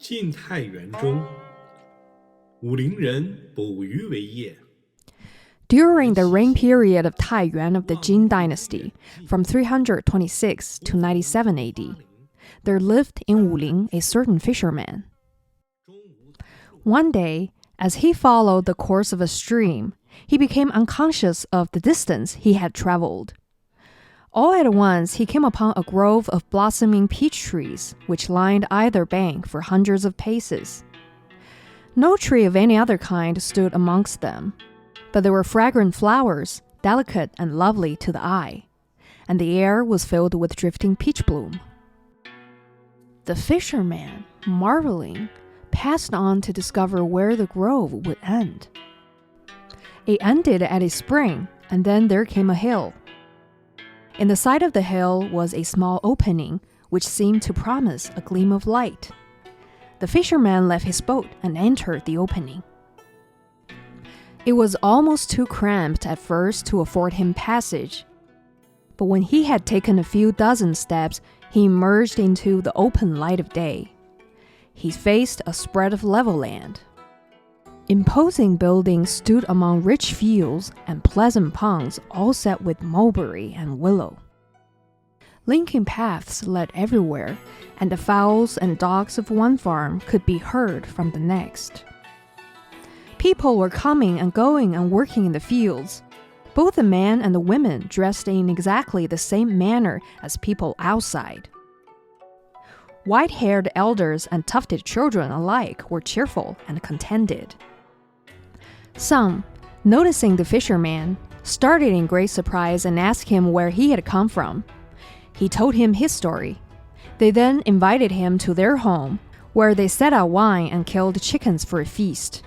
晋太元中，武陵人捕鱼为业。 During the reign period of Taiyuan of the Jin dynasty, from 326 to 97 AD, there lived in Wuling a certain fisherman. One day, as he followed the course of a stream, he became unconscious of the distance he had traveled. All at once, he came upon a grove of blossoming peach trees, which lined either bank for hundreds of paces. No tree of any other kind stood amongst them, but there were fragrant flowers, delicate and lovely to the eye, and the air was filled with drifting peach bloom. The fisherman, marveling, passed on to discover where the grove would end. It ended at a spring, and then there came a hill. In the side of the hill was a small opening, which seemed to promise a gleam of light. The fisherman left his boat and entered the opening. It was almost too cramped at first to afford him passage, but when he had taken a few dozen steps, he emerged into the open light of day. He faced a spread of level land. Imposing buildings stood among rich fields and pleasant ponds all set with mulberry and willow. Linking paths led everywhere, and the fowls and dogs of one farm could be heard from the next. People were coming and going and working in the fields. Both the men and the women dressed in exactly the same manner as people outside. White-haired elders and tufted children alike were cheerful and contented. Some, noticing the fisherman, started in great surprise and asked him where he had come from. He told him his story. They then invited him to their home, where they set out wine and killed chickens for a feast.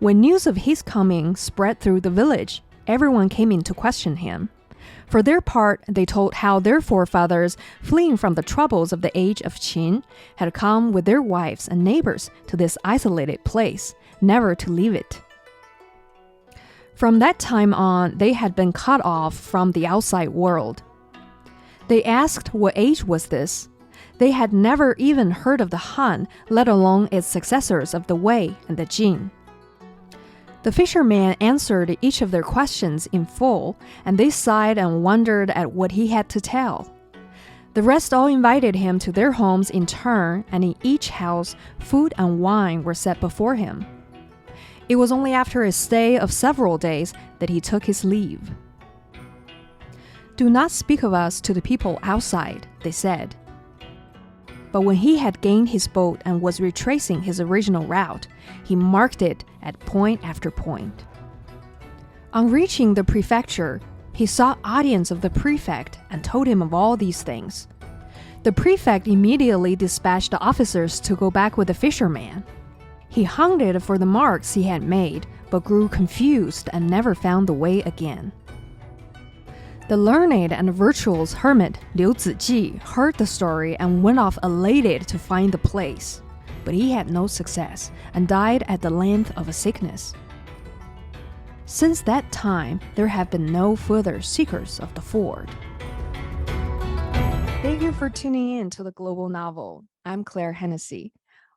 When news of his coming spread through the village, everyone came in to question him. For their part, they told how their forefathers, fleeing from the troubles of the age of Qin, had come with their wives and neighbors to this isolated place, never to leave it. From that time on, they had been cut off from the outside world. They asked what age was this. They had never even heard of the Han, let alone its successors of the Wei and the Jin. The fisherman answered each of their questions in full, and they sighed and wondered at what he had to tell. The rest all invited him to their homes in turn, and in each house, food and wine were set before him. It was only after a stay of several days that he took his leave. "Do not speak of us to the people outside," they said. But when he had gained his boat and was retracing his original route, he marked it at point after point. On reaching the prefecture, he sought audience of the prefect and told him of all these things. The prefect immediately dispatched the officers to go back with the fisherman. He hunted for the marks he had made, but grew confused and never found the way again. The learned and virtuous hermit Liu Ziji heard the story and went off elated to find the place, but he had no success and died at the length of a sickness. Since that time, there have been no further seekers of the ford. Thank you for tuning in to the Global Novel. I'm Claire Hennessy.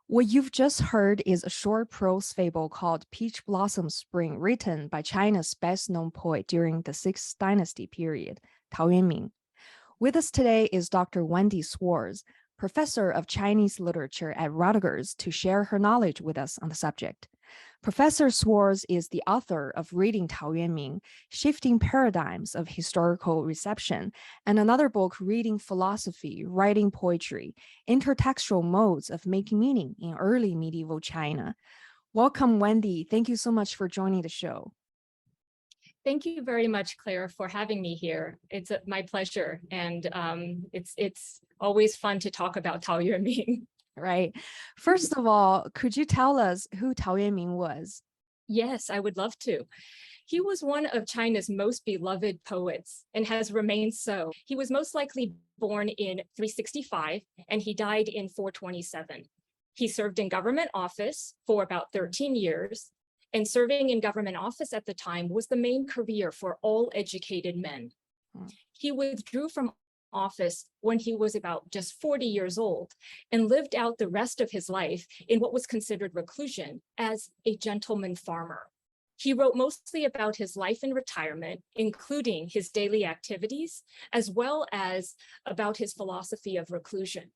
What you've just heard is a short prose fable called Peach Blossom Spring, written by China's best-known poet during the 6th dynasty period, Tao Yuanming. With us today is Dr. Wendy Swartz, professor of Chinese literature at Rutgers, to share her knowledge with us on the subject. Professor Swartz is the author of Reading Tao Yuanming, Shifting Paradigms of Historical Reception, and another book, Reading Philosophy, Writing Poetry, Intertextual Modes of Making Meaning in Early Medieval China. Welcome, Wendy. Thank you so much for joining the show. Thank you very much, Claire, for having me here. It's my pleasure, and it's always fun to talk about Tao Yuanming. Right. First of all, could you tell us who Tao Yuanming was? Yes, I would love to. He was one of China's most beloved poets and has remained so. He was most likely born in 365 and he died in 427. He served in government office for about 13 years, and serving in government office at the time was the main career for all educated men. He withdrew from office when he was about just 40 years old and lived out the rest of his life in what was considered reclusion as a gentleman farmer. He wrote mostly about his life in retirement, including his daily activities, as well as about his philosophy of reclusion.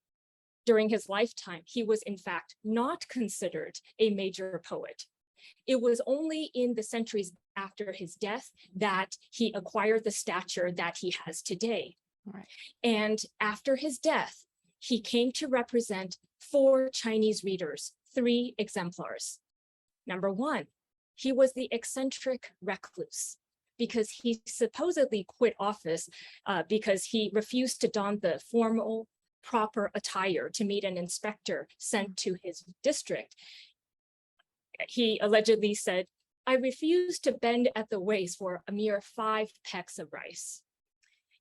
During his lifetime, he was in fact not considered a major poet. It was only in the centuries after his death that he acquired the stature that he has today. Right. And after his death, he came to represent 4 Chinese readers, 3 exemplars. Number 1, he was the eccentric recluse because he supposedly quit office because he refused to don the formal, proper attire to meet an inspector sent to his district. He allegedly said, "I refuse to bend at the waist for a mere 5 pecks of rice."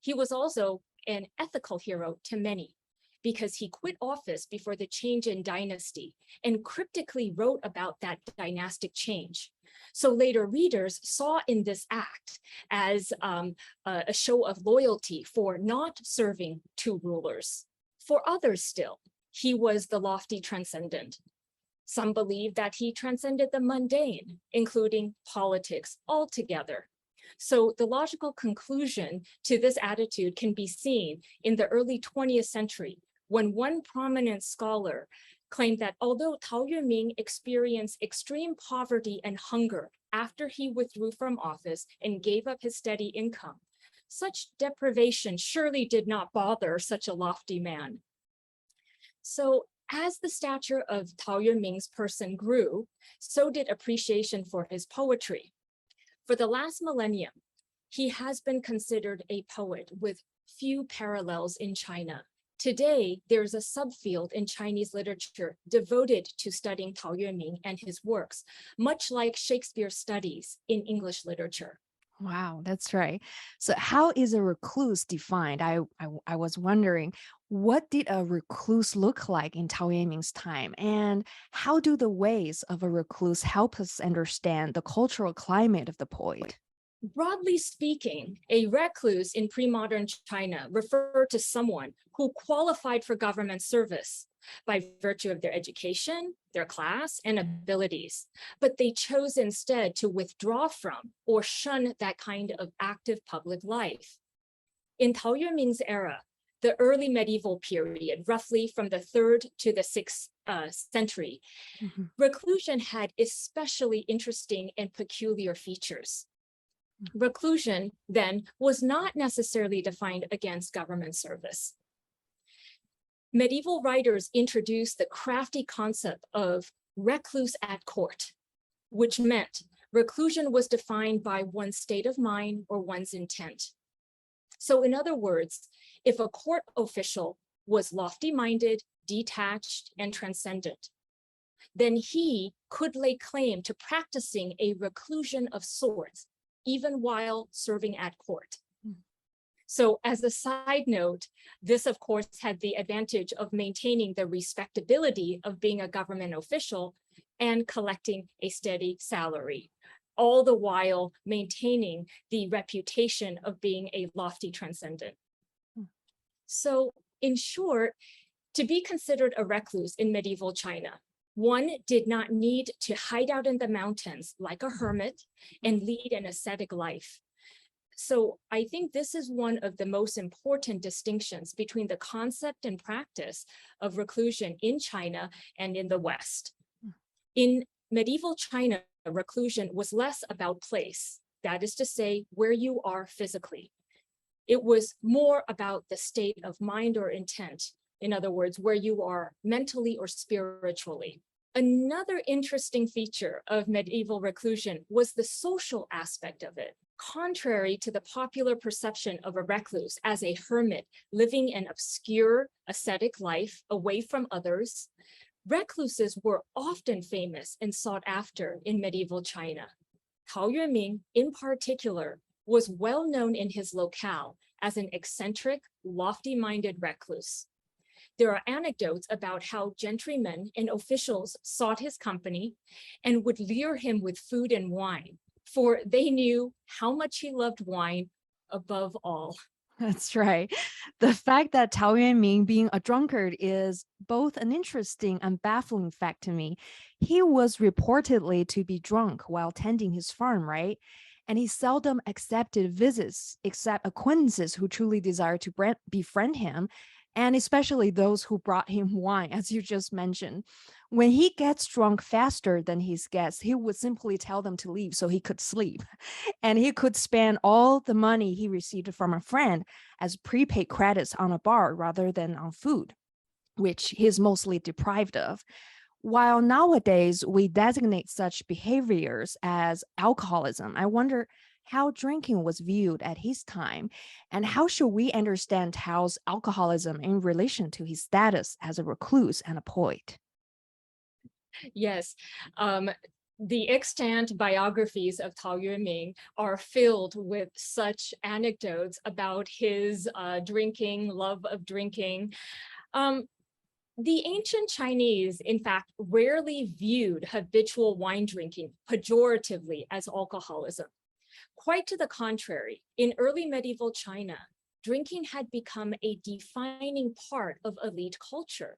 He was also an ethical hero to many because he quit office before the change in dynasty and cryptically wrote about that dynastic change. So later readers saw in this act as a show of loyalty for not serving 2 rulers. For others still, he was the lofty transcendent. Some believe that he transcended the mundane, including politics altogether. So the logical conclusion to this attitude can be seen in the early 20th century, when one prominent scholar claimed that although Tao Yuanming experienced extreme poverty and hunger after he withdrew from office and gave up his steady income, such deprivation surely did not bother such a lofty man. So as the stature of Tao Yuanming's person grew, so did appreciation for his poetry. For the last millennium, he has been considered a poet with few parallels in China. Today, there's a subfield in Chinese literature devoted to studying Tao Yuanming and his works, much like Shakespeare studies in English literature. Wow, that's right. So how is a recluse defined? I was wondering, what did a recluse look like in Tao Yuanming's time? And how do the ways of a recluse help us understand the cultural climate of the poet? Broadly speaking, a recluse in pre-modern China referred to someone who qualified for government service by virtue of their education, their class, and abilities, but they chose instead to withdraw from or shun that kind of active public life. In Tao Yuanming's era, the early medieval period, roughly from the 3rd to the 6th century, reclusion had especially interesting and peculiar features. Reclusion, then, was not necessarily defined against government service. Medieval writers introduced the crafty concept of recluse at court, which meant reclusion was defined by one's state of mind or one's intent. So in other words, if a court official was lofty-minded, detached, and transcendent, then he could lay claim to practicing a reclusion of sorts, even while serving at court. So as a side note, this of course had the advantage of maintaining the respectability of being a government official and collecting a steady salary, all the while maintaining the reputation of being a lofty transcendent. So in short, to be considered a recluse in medieval China, one did not need to hide out in the mountains like a hermit and lead an ascetic life. So I think this is one of the most important distinctions between the concept and practice of reclusion in China and in the West. In medieval China, reclusion was less about place, that is to say, where you are physically. It was more about the state of mind or intent, in other words, where you are mentally or spiritually. Another interesting feature of medieval reclusion was the social aspect of it. Contrary to the popular perception of a recluse as a hermit living an obscure ascetic life away from others, recluses were often famous and sought after in medieval China. Tao Yuanming, in particular, was well known in his locale as an eccentric, lofty-minded recluse. There are anecdotes about how gentrymen and officials sought his company and would lure him with food and wine, for they knew how much he loved wine above all. That's right. The fact that Tao Yuanming being a drunkard is both an interesting and baffling fact to me. He was reportedly to be drunk while tending his farm, right? And he seldom accepted visits except acquaintances who truly desired to befriend him, and especially those who brought him wine, as you just mentioned. When he gets drunk faster than his guests, he would simply tell them to leave so he could sleep. And he could spend all the money he received from a friend as prepaid credits on a bar rather than on food, which he's mostly deprived of. While nowadays we designate such behaviors as alcoholism, I wonder how drinking was viewed at his time, and how should we understand Tao's alcoholism in relation to his status as a recluse and a poet? Yes. The extant biographies of Tao Yuanming are filled with such anecdotes about his drinking, love of drinking. The ancient Chinese, in fact, rarely viewed habitual wine drinking pejoratively as alcoholism. Quite to the contrary, in early medieval China, drinking had become a defining part of elite culture.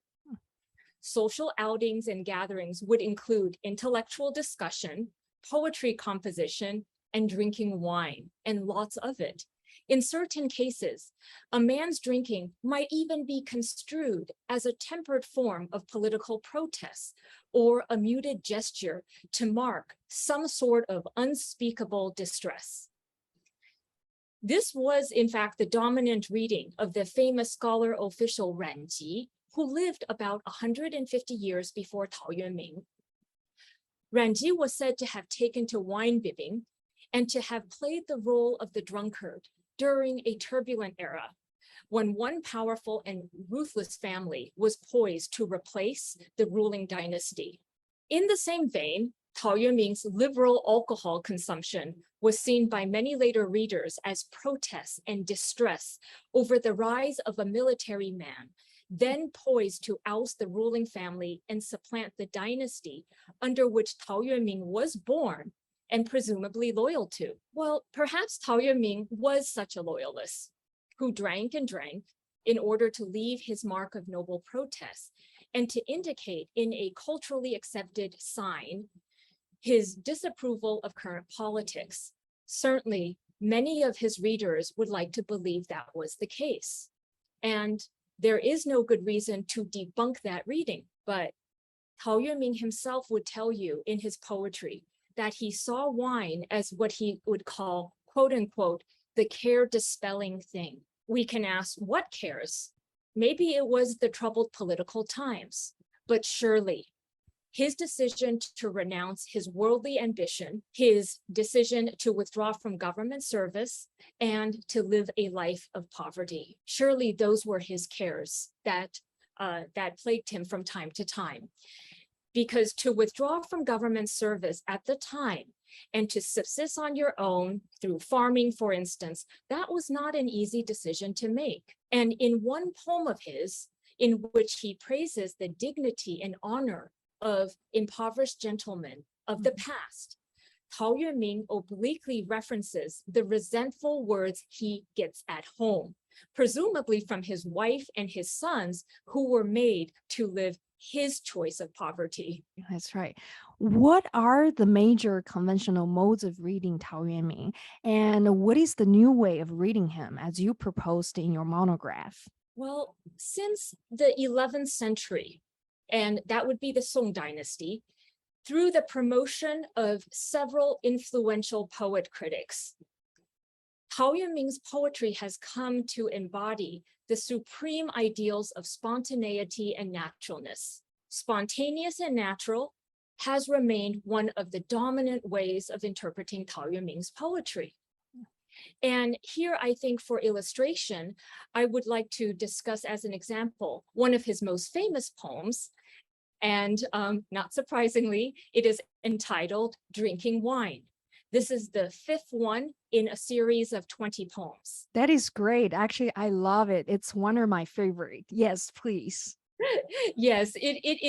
Social outings and gatherings would include intellectual discussion, poetry composition, and drinking wine, and lots of it. In certain cases, a man's drinking might even be construed as a tempered form of political protest or a muted gesture to mark some sort of unspeakable distress. This was, in fact, the dominant reading of the famous scholar official Ren Ji, who lived about 150 years before Tao Yuanming. Ren Ji was said to have taken to wine bibbing and to have played the role of the drunkard during a turbulent era when one powerful and ruthless family was poised to replace the ruling dynasty. In the same vein, Tao Yuanming's liberal alcohol consumption was seen by many later readers as protest and distress over the rise of a military man, then poised to oust the ruling family and supplant the dynasty under which Tao Yuanming was born and presumably loyal to. Well, perhaps Tao Yuanming was such a loyalist who drank and drank in order to leave his mark of noble protest and to indicate in a culturally accepted sign his disapproval of current politics. Certainly, many of his readers would like to believe that was the case. And there is no good reason to debunk that reading, but Tao Yuanming himself would tell you in his poetry that he saw wine as what he would call, quote unquote, the care-dispelling thing. We can ask, what cares? Maybe it was the troubled political times, but surely his decision to renounce his worldly ambition, his decision to withdraw from government service, and to live a life of poverty. Surely those were his cares that plagued him from time to time. Because to withdraw from government service at the time and to subsist on your own through farming, for instance, that was not an easy decision to make. And in one poem of his, in which he praises the dignity and honor of impoverished gentlemen of the past, Tao Yuanming obliquely references the resentful words he gets at home, presumably from his wife and his sons who were made to live his choice of poverty. That's right. What are the major conventional modes of reading Tao Yuanming, and what is the new way of reading him as you proposed in your monograph? Well, since the 11th century, and that would be the Song dynasty, through the promotion of several influential poet critics, Tao Yuanming's poetry has come to embody the supreme ideals of spontaneity and naturalness. Spontaneous and natural has remained one of the dominant ways of interpreting Tao Yuanming's poetry. And here, I think for illustration, I would like to discuss as an example one of his most famous poems. And not surprisingly, it is entitled Drinking Wine. This is the 5th one in a series of 20 poems. That is great. Actually, I love it. It's one of my favorite. Yes, please. Yes, it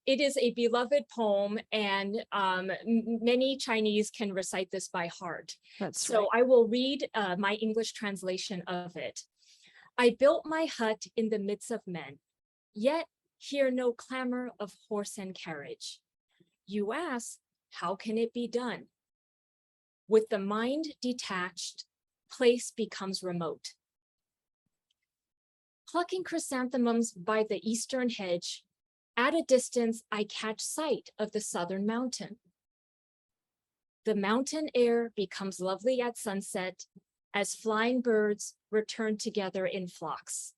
is a beloved poem, and many Chinese can recite this by heart. That's So right. I will read my English translation of it. I built my hut in the midst of men, yet hear no clamor of horse and carriage. You ask, how can it be done? With the mind detached, place becomes remote. Plucking chrysanthemums by the eastern hedge, at a distance I catch sight of the southern mountain. The mountain air becomes lovely at sunset as flying birds return together in flocks.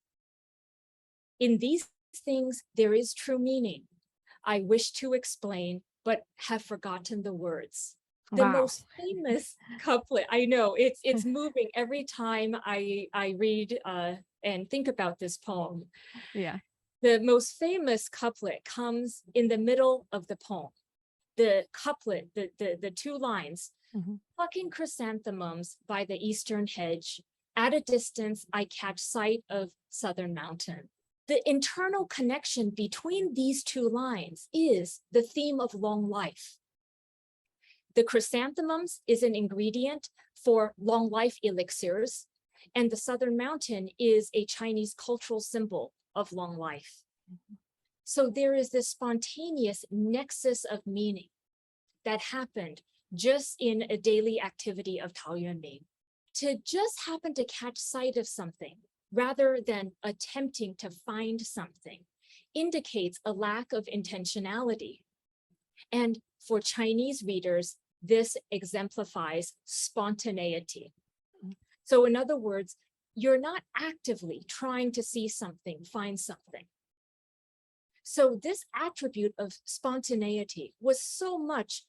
In these things, there is true meaning. I wish to explain, but have forgotten the words. The Wow. most famous couplet, I know, it's moving every time I read and think about this poem. Yeah. The most famous couplet comes in the middle of the poem. The couplet, the two lines, plucking chrysanthemums by the eastern hedge, at a distance I catch sight of southern mountain. The internal connection between these two lines is the theme of long life. The chrysanthemums is an ingredient for long life elixirs, and the southern mountain is a Chinese cultural symbol of long life. So there is this spontaneous nexus of meaning that happened just in a daily activity of Tao Yuanming. To just happen to catch sight of something rather than attempting to find something indicates a lack of intentionality. And for Chinese readers, this exemplifies spontaneity. So in other words, you're not actively trying to see something, find something. So this attribute of spontaneity was so much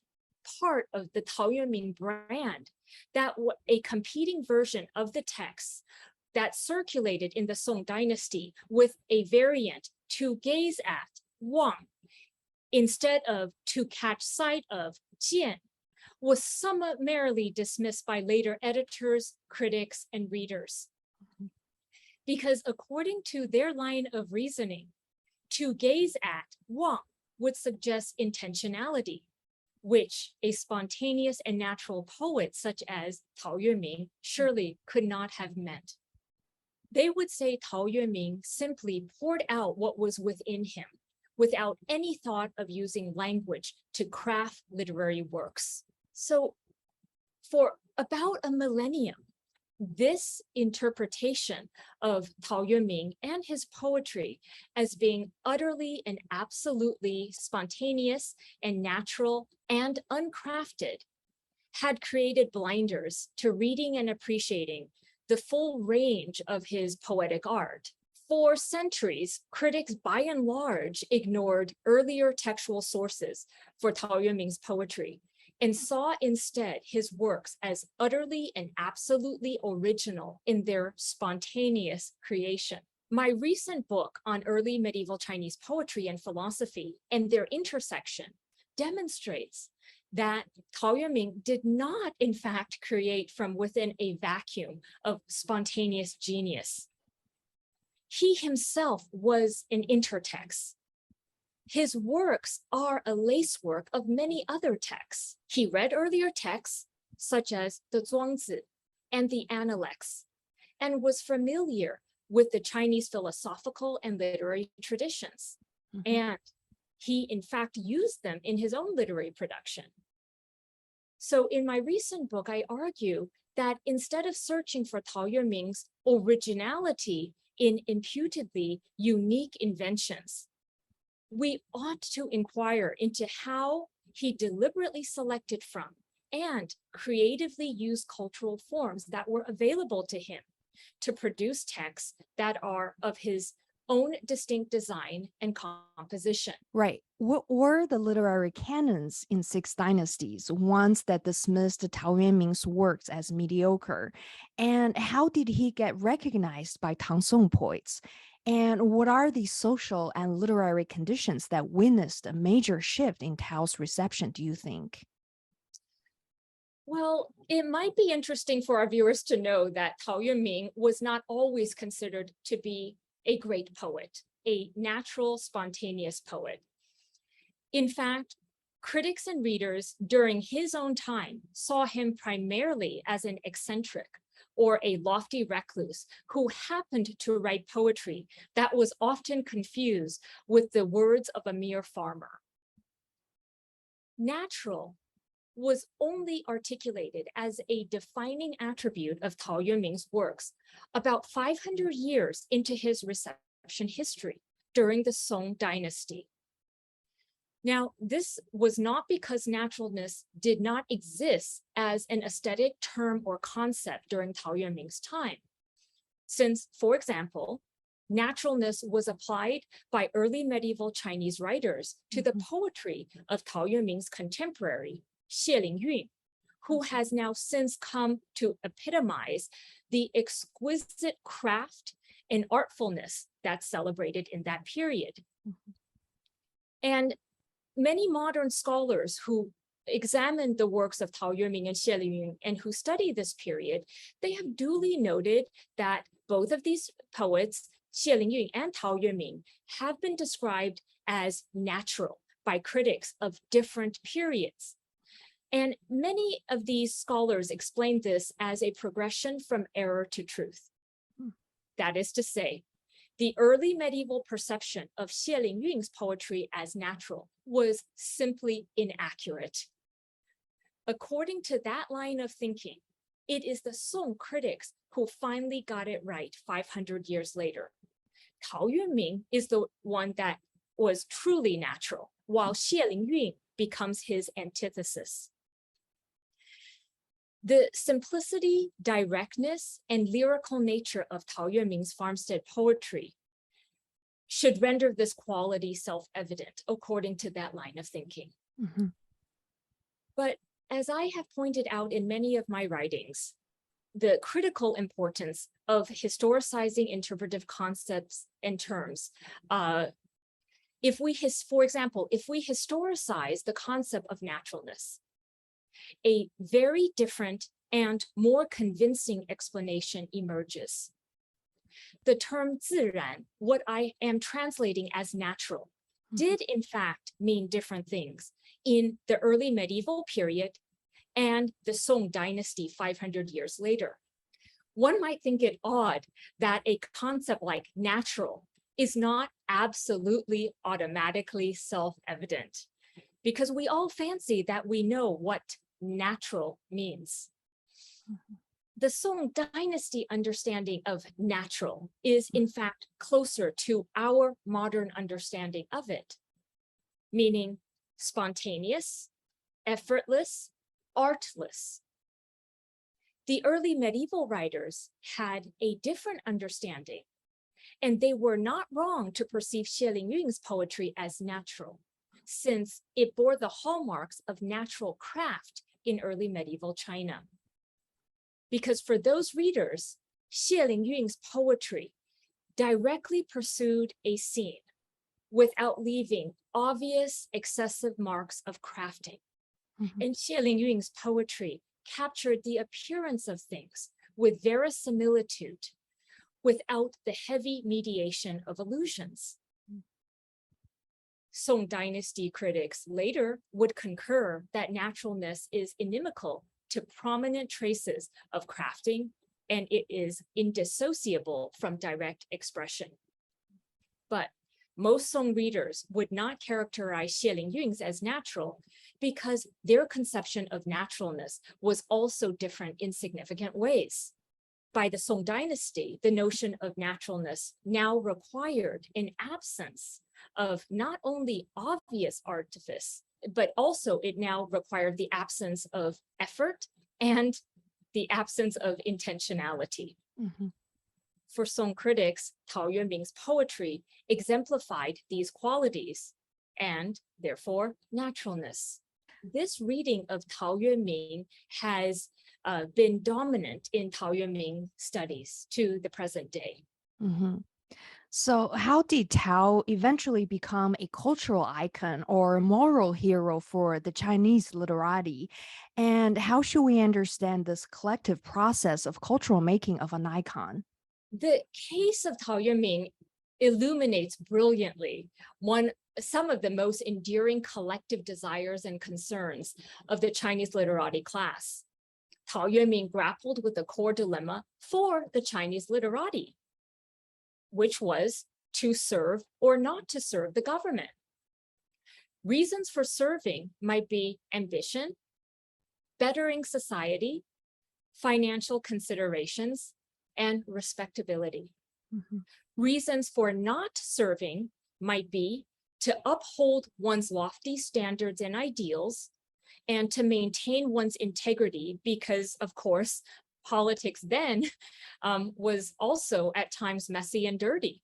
part of the Tao Yuanming brand that a competing version of the text that circulated in the Song dynasty with a variant to gaze at, wang, instead of to catch sight of, jian, was summarily dismissed by later editors, critics, and readers. Because according to their line of reasoning, to gaze at, wang, would suggest intentionality, which a spontaneous and natural poet such as Tao Yuanming surely could not have meant. They would say Tao Yuanming simply poured out what was within him without any thought of using language to craft literary works. So for about a millennium, this interpretation of Tao Yuanming and his poetry as being utterly and absolutely spontaneous and natural and uncrafted had created blinders to reading and appreciating the full range of his poetic art. For centuries, critics by and large ignored earlier textual sources for Tao Yuanming's poetry and saw instead his works as utterly and absolutely original in their spontaneous creation. My recent book on early medieval Chinese poetry and philosophy and their intersection demonstrates that Tao Yuanming did not, in fact, create from within a vacuum of spontaneous genius. He himself was an intertext. His works are a lacework of many other texts. He read earlier texts, such as the Zhuangzi and the Analects, and was familiar with the Chinese philosophical and literary traditions. And he, in fact, used them in his own literary production. So in my recent book, I argue that instead of searching for Tao Yuanming's originality in imputedly unique inventions, we ought to inquire into how he deliberately selected from and creatively used cultural forms that were available to him to produce texts that are of his own distinct design and composition. Right. What were the literary canons in six dynasties, ones that dismissed Tao Yuanming's works as mediocre? And how did he get recognized by Tang Song poets? And what are the social and literary conditions that witnessed a major shift in Tao's reception, do you think? Well, it might be interesting for our viewers to know that Tao Yuanming was not always considered to be a great poet, a natural, spontaneous poet. In fact, critics and readers during his own time saw him primarily as an eccentric or a lofty recluse who happened to write poetry that was often confused with the words of a mere farmer. Natural was only articulated as a defining attribute of Tao Yuanming's works about 500 years into his reception history during the Song dynasty. Now, this was not because naturalness did not exist as an aesthetic term or concept during Tao Yuanming's time. Since, for example, naturalness was applied by early medieval Chinese writers to the poetry of Tao Yuanming's contemporary, Xie Lingyun, who has now since come to epitomize the exquisite craft and artfulness that's celebrated in that period. And many modern scholars who examine the works of Tao Yuanming and Xie Lingyun and who study this period, they have duly noted that both of these poets, Xie Lingyun and Tao Yuanming, have been described as natural by critics of different periods. And many of these scholars explain this as a progression from error to truth. That is to say, the early medieval perception of Xie Lingyun's poetry as natural was simply inaccurate. According to that line of thinking, it is the Song critics who finally got it right 500 years later. Tao Yuanming is the one that was truly natural, while Xie Lingyun becomes his antithesis. The simplicity, directness, and lyrical nature of Tao Yuanming's farmstead poetry should render this quality self-evident according to that line of thinking. But as I have pointed out in many of my writings, the critical importance of historicizing interpretive concepts and terms. For example, if we historicize the concept of naturalness, a very different and more convincing explanation emerges. The term 自然, what I am translating as natural, did in fact mean different things in the early medieval period and the Song dynasty 500 years later. One might think it odd that a concept like natural is not absolutely automatically self-evident, because we all fancy that we know what natural means. The Song dynasty understanding of natural is in fact closer to our modern understanding of it, meaning spontaneous, effortless, artless. The early medieval writers had a different understanding, and they were not wrong to perceive Xie Lingyun's poetry as natural, since it bore the hallmarks of natural craft in early medieval China. Because for those readers, Xie Lingyun's poetry directly pursued a scene without leaving obvious excessive marks of crafting. And Xie Lingyun's poetry captured the appearance of things with verisimilitude, without the heavy mediation of illusions. Song dynasty critics later would concur that naturalness is inimical to prominent traces of crafting, and it is indissociable from direct expression. But most Song readers would not characterize Xie Lingyun's as natural because their conception of naturalness was also different in significant ways. By the Song dynasty, the notion of naturalness now required an absence of not only obvious artifice, but also it now required the absence of effort and the absence of intentionality. For Song critics, Tao Yuanming's poetry exemplified these qualities and therefore naturalness. This reading of Tao Yuanming has been dominant in Tao Yuanming studies to the present day. So how did Tao eventually become a cultural icon or moral hero for the Chinese literati? And how should we understand this collective process of cultural making of an icon? The case of Tao Yuanming illuminates brilliantly some of the most enduring collective desires and concerns of the Chinese literati class. Tao Yuanming grappled with the core dilemma for the Chinese literati, which was to serve or not to serve the government. Reasons for serving might be ambition, bettering society, financial considerations, and respectability. Reasons for not serving might be to uphold one's lofty standards and ideals and to maintain one's integrity because, of course, politics then was also at times messy and dirty.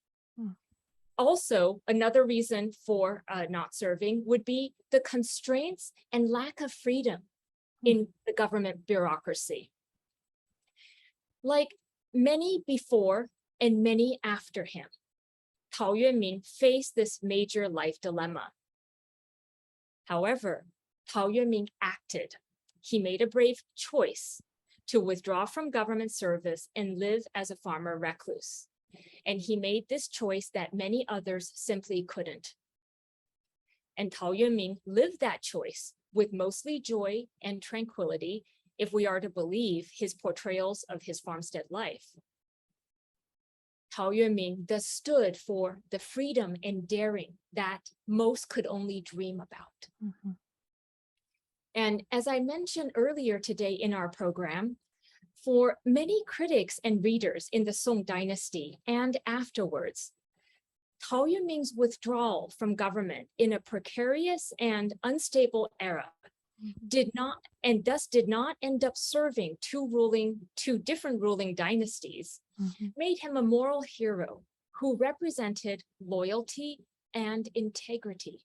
Also, another reason for not serving would be the constraints and lack of freedom in the government bureaucracy. Like many before and many after him, Tao Yuanming faced this major life dilemma. However, Tao Yuanming acted. He made a brave choice to withdraw from government service and live as a farmer recluse. And he made this choice that many others simply couldn't. And Tao Yuanming lived that choice with mostly joy and tranquility, if we are to believe his portrayals of his farmstead life. Tao Yuanming thus stood for the freedom and daring that most could only dream about. And as I mentioned earlier today in our program, for many critics and readers in the Song dynasty and afterwards, Tao Yuanming's withdrawal from government in a precarious and unstable era did not end up serving two different ruling dynasties, made him a moral hero who represented loyalty and integrity.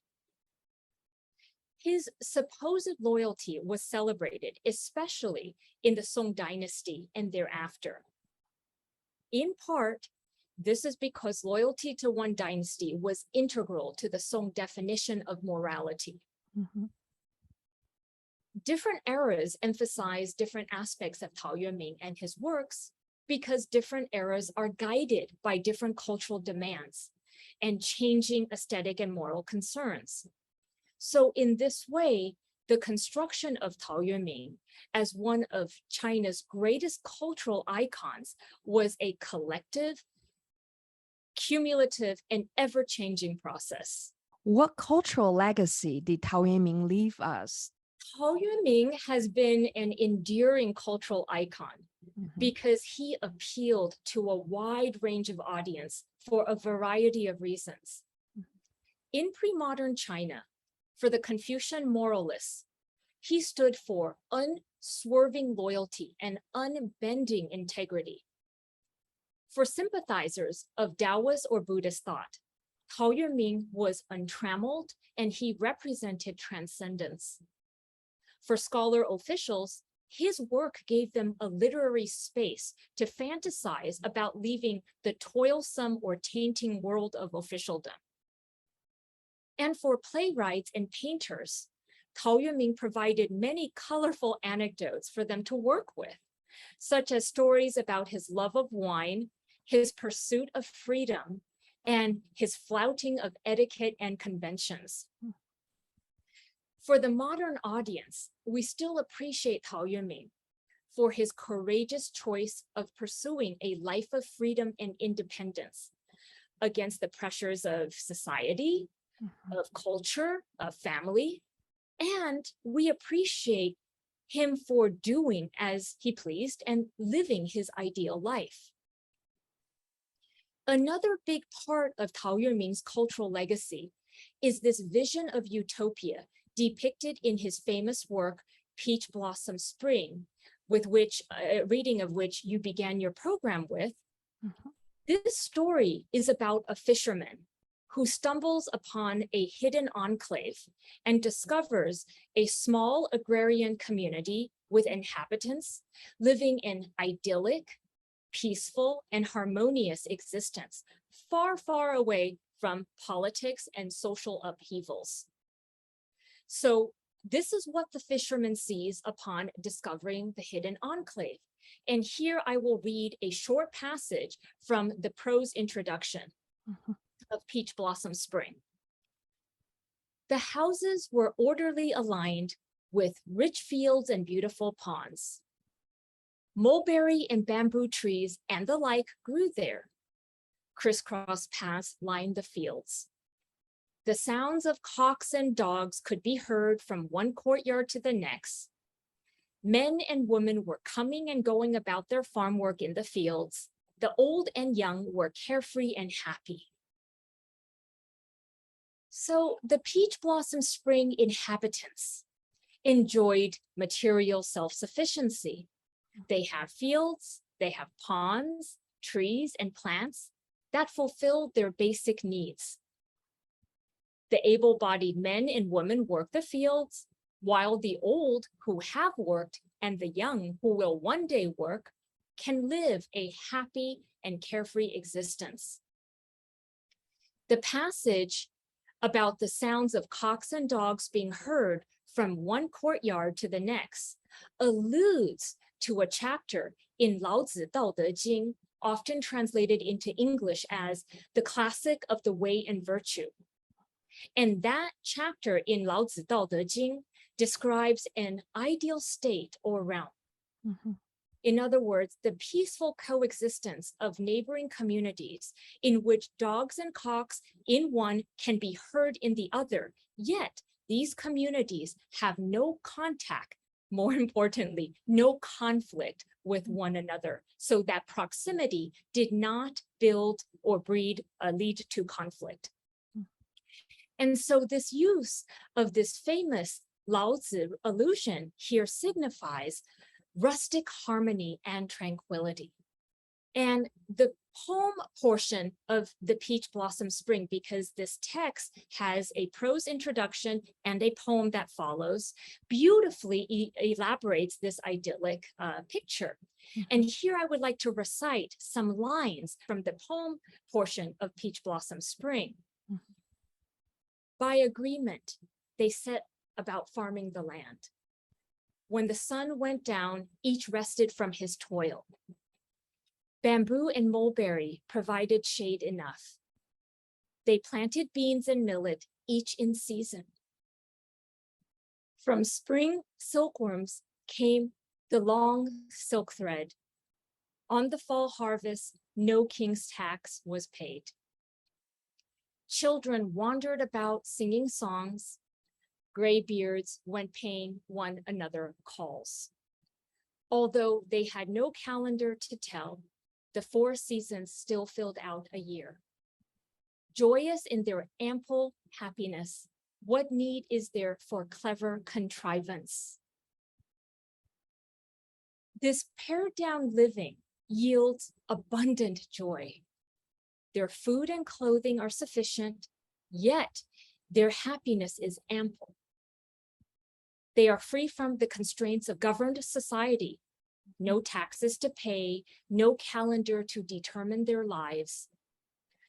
His supposed loyalty was celebrated, especially in the Song dynasty and thereafter. In part, this is because loyalty to one dynasty was integral to the Song definition of morality. Different eras emphasize different aspects of Tao Yuanming and his works because different eras are guided by different cultural demands and changing aesthetic and moral concerns. So in this way, the construction of Tao Yuanming as one of China's greatest cultural icons was a collective, cumulative, and ever-changing process. What cultural legacy did Tao Yuanming leave us? Tao Yuanming has been an enduring cultural icon because he appealed to a wide range of audience for a variety of reasons. In pre-modern China, for the Confucian moralists, he stood for unswerving loyalty and unbending integrity. For sympathizers of Taoist or Buddhist thought, Tao Yuanming was untrammeled and he represented transcendence. For scholar officials, his work gave them a literary space to fantasize about leaving the toilsome or tainting world of officialdom. And for playwrights and painters, Tao Yuanming provided many colorful anecdotes for them to work with, such as stories about his love of wine, his pursuit of freedom, and his flouting of etiquette and conventions. For the modern audience, we still appreciate Tao Yuanming for his courageous choice of pursuing a life of freedom and independence against the pressures of society, of culture, of family, and we appreciate him for doing as he pleased and living his ideal life. Another big part of Tao Yuanming's cultural legacy is this vision of utopia depicted in his famous work, Peach Blossom Spring, with which reading of which you began your program with. This story is about a fisherman who stumbles upon a hidden enclave and discovers a small agrarian community with inhabitants living in idyllic, peaceful, and harmonious existence, far, far away from politics and social upheavals. So this is what the fisherman sees upon discovering the hidden enclave. And here I will read a short passage from the prose introduction of Peach Blossom Spring. The houses were orderly aligned with rich fields and beautiful ponds. Mulberry and bamboo trees and the like grew there. Crisscross paths lined the fields. The sounds of cocks and dogs could be heard from one courtyard to the next. Men and women were coming and going about their farm work in the fields. The old and young were carefree and happy. So the peach blossom spring inhabitants enjoyed material self-sufficiency. They have fields, they have ponds, trees, and plants that fulfill their basic needs. The able-bodied men and women work the fields, while the old who have worked and the young who will one day work can live a happy and carefree existence. The passage about the sounds of cocks and dogs being heard from one courtyard to the next alludes to a chapter in Laozi Dao De Jing, often translated into English as the classic of the way and virtue. And that chapter in Laozi Dao De Jing describes an ideal state or realm. Mm-hmm. In other words, the peaceful coexistence of neighboring communities in which dogs and cocks in one can be heard in the other, yet these communities have no contact, more importantly, no conflict with one another, so that proximity did not build or lead to conflict. And so this use of this famous Laozi allusion here signifies rustic harmony and tranquility. And the poem portion of the Peach Blossom Spring, because this text has a prose introduction and a poem that follows, beautifully elaborates this idyllic picture. And here I would like to recite some lines from the poem portion of Peach Blossom Spring. By agreement, they set about farming the land. When the sun went down, each rested from his toil. Bamboo and mulberry provided shade enough. They planted beans and millet, each in season. From spring silkworms came the long silk thread. On the fall harvest, no king's tax was paid. Children wandered about singing songs. Graybeards went paying one another calls. Although they had no calendar to tell, the 4 seasons still filled out a year. Joyous in their ample happiness, what need is there for clever contrivance? This pared down living yields abundant joy. Their food and clothing are sufficient, yet their happiness is ample. They are free from the constraints of governed society, no taxes to pay, no calendar to determine their lives.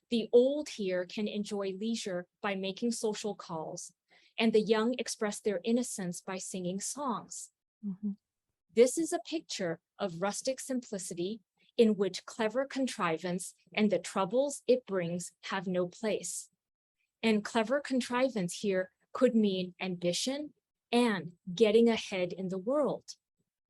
The old here can enjoy leisure by making social calls, and the young express their innocence by singing songs. Mm-hmm. This is a picture of rustic simplicity in which clever contrivance and the troubles it brings have no place. And clever contrivance here could mean ambition and getting ahead in the world.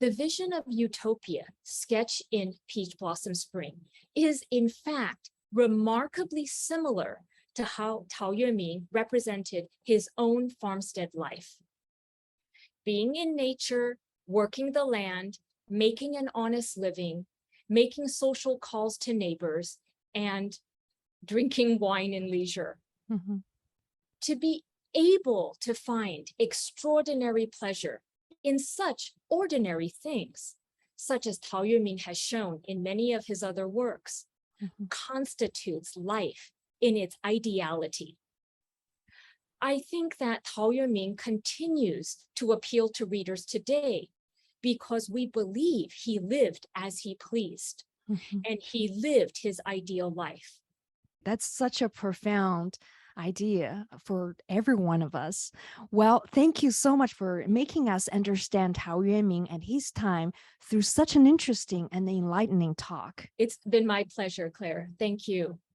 The vision of utopia sketched in Peach Blossom Spring is in fact remarkably similar to how Tao Yuanming represented his own farmstead life. Being in nature, working the land, making an honest living, making social calls to neighbors, and drinking wine in leisure. Mm-hmm. To be able to find extraordinary pleasure in such ordinary things, such as Tao Yuanming has shown in many of his other works, mm-hmm. constitutes life in its ideality. I think that Tao Yuanming continues to appeal to readers today because we believe he lived as he pleased, mm-hmm. and he lived his ideal life. That's such a profound idea for every one of us. Well, thank you so much for making us understand Tao Yuanming and his time through such an interesting and enlightening talk. It's been my pleasure, Claire. Thank you.